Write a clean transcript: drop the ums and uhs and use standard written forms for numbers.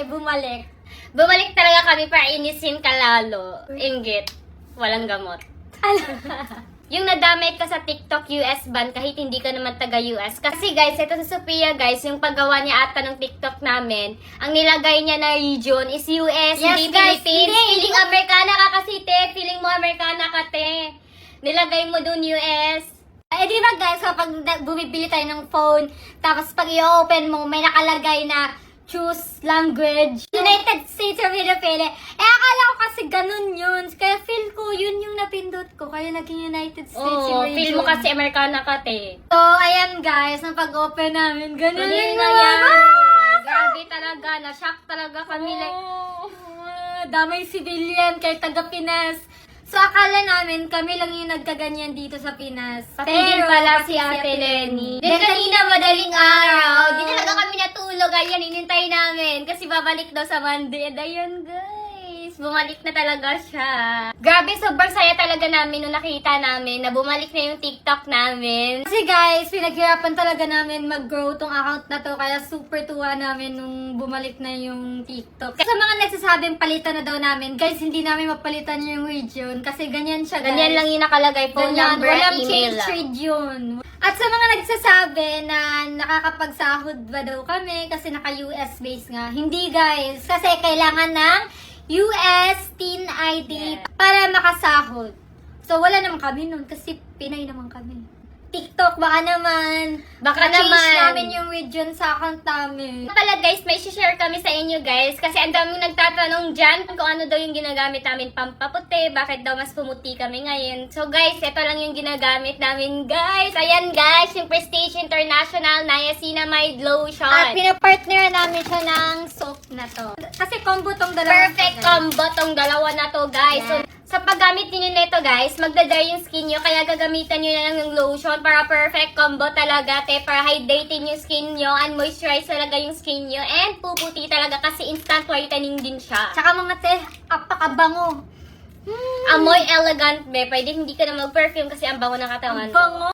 bumalik. Bumalik talaga kami para inisin ka lalo. Inggit. Walang gamot. Yung nadamay ka sa TikTok US ban kahit hindi ka naman taga-US. Kasi guys, ito sa Sophia guys, yung paggawa niya ata ng TikTok namin, ang nilagay niya na region is US, hindi guys, Philippines. hindi. Feeling Amerikana ka kasi, te. Feeling mo Amerikana ka, te. Nilagay mo dun US. Di ba guys, kapag bumibili tayo ng phone, tapos pag i-open mo, may nakalagay na choose language, United States or Philippines. Akala ko kasi ganun yun. Kaya feel ko, yun yung napindot ko. Kaya naging United States Oo, yung feel mo region. kasi Amerikana ka, te. So, ayan guys, ang pag-open namin, ganun Ganyan yung na mga yan. guys. Grabe talaga, na-shock talaga kami. Like, Damay civilian kay taga Pinas. So, akala namin, kami lang yung nagkaganyan dito sa Pinas. pati din pala si pati Ate Lenny. Then, Then kanina madaling araw, di talaga kami natulog. Ayan, inintay namin. Kasi babalik daw sa Monday. And ayan guys, bumalik na talaga siya. Grabe, sobrang saya talaga namin nung nakita namin na bumalik na yung TikTok namin. Kasi guys, pinaghirapan talaga namin mag-grow tong account na to. Kaya super tuwa namin nung bumalik na yung TikTok. Sa mga nagsasabing palitan na daw namin, guys, hindi namin mapalitan yung region. Kasi ganyan siya, guys. Ganyan lang yung nakalagay, phone Ganyan, number at walang email lang. trade yun. At sa mga nagsasabi na nakakapagsahod ba daw kami kasi naka-US base nga. Hindi guys, kasi kailangan ng US TIN ID para makasahod. So wala naman kami nun kasi Pinay naman kami. TikTok, baka naman. Baka na-change naman. namin yung region sa account namin. Pala guys, may share kami sa inyo guys kasi ang daming nagtatanong dyan kung ano daw yung ginagamit namin pampaputi, bakit daw mas pumuti kami ngayon. So guys, ito lang yung ginagamit namin guys. Ayan guys, yung Prestige International Niacinamide Lotion. At pinapartner namin siya ng soap na to. Kasi combo tong dalawa. Perfect combo tong dalawa na to guys. So, sa paggamit niyo nito guys, magda-dry yung skin nyo, kaya gagamitan nyo na lang yung lotion para perfect combo talaga, te, para hydrating yung skin nyo and moisturize talaga yung skin nyo and puputi talaga kasi instant whitening din siya. Tsaka mga te, apakabango. Amoy elegant, be. Pwede hindi ka na mag-perfume kasi ang bango ng katawan mo. Bango.